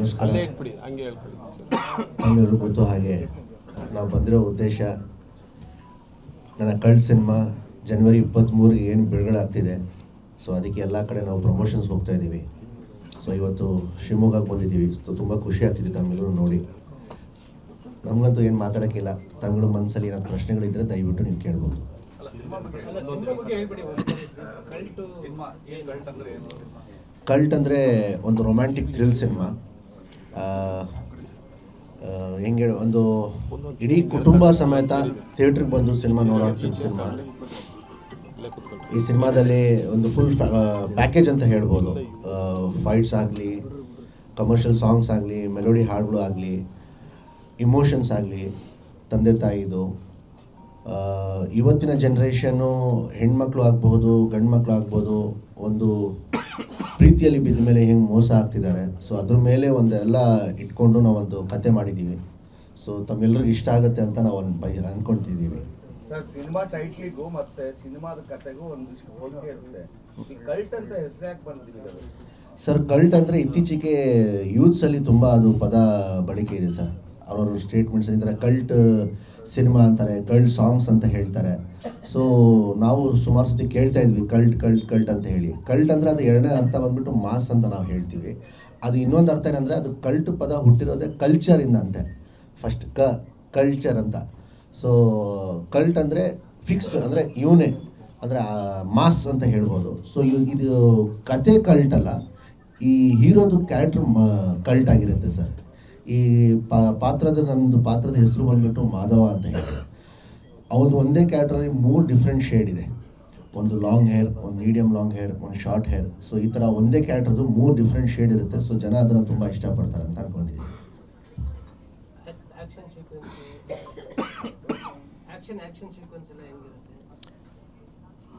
ನಮಸ್ಕಾರ. ನಮ್ಮೆಲ್ಲರಿಗೂ ಗೊತ್ತು ಹಾಗೆ ನಾವು ಬಂದಿರೋ ಉದ್ದೇಶ, ನನ್ನ ಕಳ್ಳ ಸಿನಿಮಾ ಜನವರಿ 23ಗೆ ಏನು ಬಿಡುಗಡೆ ಆಗ್ತಿದೆ. ಸೊ ಅದಕ್ಕೆ ಎಲ್ಲ ಕಡೆ ನಾವು ಪ್ರಮೋಷನ್ಸ್ ಹೋಗ್ತಾ ಇದ್ದೀವಿ. ಸೊ ಇವತ್ತು ಶಿವಮೊಗ್ಗಕ್ಕೆ ಬಂದಿದ್ದೀವಿ. ಸೊ ತುಂಬ ಖುಷಿ ಆಗ್ತಿದೆ ತಮ್ಮೆಲ್ಲರೂ ನೋಡಿ. ನಮಗಂತೂ ಏನು ಮಾತಾಡೋಕ್ಕಿಲ್ಲ. ತಮ್ಗಳ ಮನಸ್ಸಲ್ಲಿ ಏನಾದ್ರು ಪ್ರಶ್ನೆಗಳಿದ್ದರೆ ದಯವಿಟ್ಟು ನೀವು ಕೇಳ್ಬೋದು. ಕಲ್ಟ್ ಅಂದರೆ ಒಂದು ರೊಮ್ಯಾಂಟಿಕ್ ಥ್ರಿಲ್ ಸಿನಿಮಾ. ಹೆಂಗೆ ಒಂದು ಇಡೀ ಕುಟುಂಬ ಸಮೇತ ಥಿಯೇಟ್ರಿಗೆ ಬಂದು ಸಿನಿಮಾ ನೋಡೋ ಸಿನಿಮಾ. ಈ ಸಿನಿಮಾದಲ್ಲಿ ಒಂದು ಫುಲ್ ಪ್ಯಾಕೇಜ್ ಅಂತ ಹೇಳ್ಬೋದು. ಫೈಟ್ಸ್ ಆಗಲಿ, ಕಮರ್ಷಿಯಲ್ ಸಾಂಗ್ಸ್ ಆಗಲಿ, ಮೆಲೋಡಿ ಹಾಡುಗಳು ಆಗಲಿ, ಇಮೋಷನ್ಸ್ ಆಗಲಿ, ತಂದೆ ತಾಯಿದು, ಇವತ್ತಿನ ಜನ್ರೇಷನ್ನು ಹೆಣ್ಮಕ್ಳು ಆಗ್ಬೋದು, ಗಂಡು ಮಕ್ಕಳು ಆಗ್ಬೋದು, ಒಂದು ಪ್ರೀತಿಯಲ್ಲಿ ಬಿದ್ದ ಮೇಲೆ ಹೆಂಗೆ ಮೋಸ ಆಗ್ತಿದ್ದಾರೆ. ಸೊ ಅದ್ರ ಮೇಲೆ ಒಂದೆಲ್ಲ ಇಟ್ಕೊಂಡು ನಾವೊಂದು ಕತೆ ಮಾಡಿದ್ದೀವಿ. ಸೊ ತಮ್ಮೆಲ್ಲರಿಗೂ ಇಷ್ಟ ಆಗುತ್ತೆ ಅಂತ ನಾವು ಅಂದ್ಕೊಳ್ತಿದ್ದೀವಿ. ಸರ್, ಸಿನಿಮಾ ಟೈಟ್ಲಿಗೂ ಮತ್ತೆ ಸಿನಿಮಾದ ಕತೆಗೂ ಒಂದಿಷ್ಟು ಹೋಲಿಕೆ ಇರುತ್ತೆ. ಈ ಕಲ್ಟ್ ಅಂತ ಹೆಸರು ಯಾಕೆ ಬಂದಿದೆ ಸರ್? ಕಲ್ಟ್ ಅಂದರೆ ಇತ್ತೀಚೆಗೆ ಯೂತ್ಸಲ್ಲಿ ತುಂಬ ಅದು ಪದ ಬಳಕೆ ಇದೆ ಸರ್. ಅವ್ರವ್ರ ಸ್ಟೇಟ್ಮೆಂಟ್ಸ್ ಈ ಥರ ಕಲ್ಟ್ ಸಿನಿಮಾ ಅಂತಾರೆ, ಕಲ್ಟ್ ಸಾಂಗ್ಸ್ ಅಂತ ಹೇಳ್ತಾರೆ. ಸೊ ನಾವು ಸುಮಾರು ಸತಿ ಕೇಳ್ತಾ ಇದ್ವಿ ಕಲ್ಟ್ ಕಲ್ಟ್ ಕಲ್ಟ್ ಅಂತ ಹೇಳಿ. ಕಲ್ಟ್ ಅಂದರೆ ಅದು ಎರಡನೇ ಅರ್ಥ ಬಂದ್ಬಿಟ್ಟು ಮಾಸ್ ಅಂತ ನಾವು ಹೇಳ್ತೀವಿ. ಅದು ಇನ್ನೊಂದು ಅರ್ಥ ಏನಂದರೆ ಅದು ಕಲ್ಟ್ ಪದ ಹುಟ್ಟಿರೋದೇ ಕಲ್ಚರಿಂದ ಅಂತೆ. ಫಸ್ಟ್ ಕಲ್ಚರ್ ಅಂತ. ಸೊ ಕಲ್ಟ್ ಅಂದರೆ ಫಿಕ್ಸ್ ಅಂದರೆ ಇವನೇ ಅಂದರೆ ಮಾಸ್ ಅಂತ ಹೇಳ್ಬೋದು. ಸೊ ಇದು ಕತೆ ಕಲ್ಟ್ ಅಲ್ಲ, ಈ ಹೀರೋದು ಕ್ಯಾರೆಕ್ಟರ್ ಕಲ್ಟ್ ಆಗಿರುತ್ತೆ ಸರ್. ಈ ನಮ್ಮದು ಪಾತ್ರದ ಹೆಸರು ಬಂದ್ಬಿಟ್ಟು ಮಾಧವ ಅಂತ ಹೇಳಿ. ಅವನು ಒಂದೇ ಕ್ಯಾರೆಕ್ಟರಲ್ಲಿ 3 ಡಿಫ್ರೆಂಟ್ ಶೇಡ್ ಇದೆ. ಒಂದು ಲಾಂಗ್ ಹೇರ್, ಒಂದು ಮೀಡಿಯಮ್ ಲಾಂಗ್ ಹೇರ್, ಒಂದು ಶಾರ್ಟ್ ಹೇರ್. ಸೊ ಈ ಥರ ಒಂದೇ ಕ್ಯಾರೆಕ್ಟರ್ದು 3 ಡಿಫ್ರೆಂಟ್ ಶೇಡ್ ಇರುತ್ತೆ. ಸೊ ಜನ ಅದನ್ನು ತುಂಬ ಇಷ್ಟಪಡ್ತಾರೆ ಅಂತ ಅನ್ಕೊಂಡಿದ್ದೀನಿ.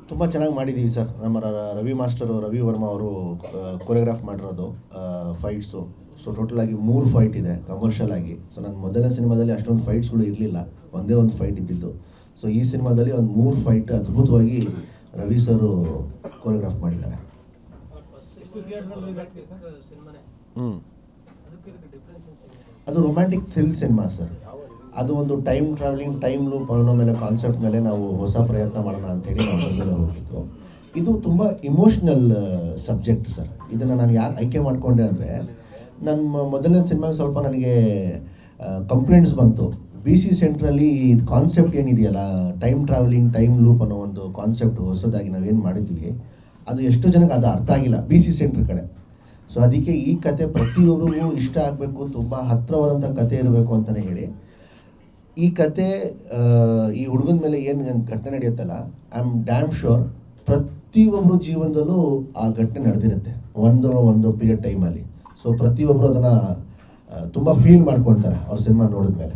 ತುಂಬ ಚೆನ್ನಾಗಿ ಮಾಡಿದ್ದೀವಿ ಸರ್. ನಮ್ಮ ರವಿ ಮಾಸ್ಟರು, ರವಿ ವರ್ಮಾ ಅವರು ಕೊರಿಯೋಗ್ರಾಫ್ ಮಾಡಿರೋದು ಫೈಟ್ಸು. ಸೊ ಟೋಟಲಾಗಿ 3 ಫೈಟ್ ಇದೆ ಕಮರ್ಷಿಯಲ್ ಆಗಿ. ಸೊ ನನ್ನ ಮೊದಲನೇ ಸಿನಿಮಾದಲ್ಲಿ ಅಷ್ಟೊಂದು ಫೈಟ್ಸ್ಗಳು ಇರಲಿಲ್ಲ, ಒಂದೇ ಒಂದು ಫೈಟ್ ಇದ್ದಿದ್ದು. ಸೊ ಈ ಸಿನಿಮಾದಲ್ಲಿ ಒಂದು 3 ಫೈಟ್ ಅದ್ಭುತವಾಗಿ ರವಿ ಸರು ಕೊರಿಯೋಗ್ರಾಫ್ ಮಾಡಿದ್ದಾರೆ. ಅದು ರೊಮ್ಯಾಂಟಿಕ್ ಥ್ರಿಲ್ ಸಿನಿಮಾ ಸರ್. ಅದು ಒಂದು ಟೈಮ್ ಟ್ರಾವೆಲಿಂಗ್, ಟೈಮ್ ಲೂಪ್ ಅನ್ನೋ ಮೇಲೆ ಕಾನ್ಸೆಪ್ಟ್ ಮೇಲೆ ನಾವು ಹೊಸ ಪ್ರಯತ್ನ ಮಾಡೋಣ ಅಂಥೇಳಿ ನಾವು ಹೊರಗಡೆ ಹೋಗಿದ್ದು. ಇದು ತುಂಬ ಇಮೋಷ್ನಲ್ ಸಬ್ಜೆಕ್ಟ್ ಸರ್. ಇದನ್ನು ನಾನು ಯಾಕೆ ಆಯ್ಕೆ ಮಾಡಿಕೊಂಡೆ ಅಂದರೆ, ನನ್ನ ಮೊದಲನೇ ಸಿನಿಮಾಗೆ ಸ್ವಲ್ಪ ನನಗೆ ಕಂಪ್ಲೇಂಟ್ಸ್ ಬಂತು. BC ಸೆಂಟ್ರಲ್ಲಿ ಈ ಕಾನ್ಸೆಪ್ಟ್ ಏನಿದೆಯಲ್ಲ, ಟೈಮ್ ಟ್ರಾವೆಲಿಂಗ್, ಟೈಮ್ ಲೂಪ್ ಅನ್ನೋ ಒಂದು ಕಾನ್ಸೆಪ್ಟ್ ಹೊಸದಾಗಿ ನಾವೇನು ಮಾಡಿದ್ವಿ, ಅದು ಎಷ್ಟು ಜನಕ್ಕೆ ಅದು ಅರ್ಥ ಆಗಿಲ್ಲ BC ಸೆಂಟ್ರ್ ಕಡೆ. ಸೊ ಅದಕ್ಕೆ ಈ ಕತೆ ಪ್ರತಿಯೊಬ್ಬರಿಗೂ ಇಷ್ಟ ಆಗಬೇಕು, ತುಂಬ ಹತ್ತಿರವಾದಂಥ ಕತೆ ಇರಬೇಕು ಅಂತಲೇ ಹೇಳಿ ಈ ಕತೆ, ಈ ಹುಡುಗನ ಮೇಲೆ ಏನು ಘಟನೆ ನಡೆಯುತ್ತಲ್ಲ, ಐ ಆಮ್ ಡ್ಯಾಮ್ ಶ್ಯೂರ್ ಪ್ರತಿಯೊಬ್ಬರು ಜೀವನದಲ್ಲೂ ಆ ಘಟನೆ ನಡೆದಿರುತ್ತೆ ಒಂದು ಪೀರಿಯಡ್ ಟೈಮಲ್ಲಿ. ಸೊ ಪ್ರತಿಯೊಬ್ಬರು ಅದನ್ನು ತುಂಬ ಫೀಲ್ ಮಾಡ್ಕೊಳ್ತಾರೆ ಅವ್ರ ಸಿನಿಮಾ ನೋಡಿದ್ಮೇಲೆ.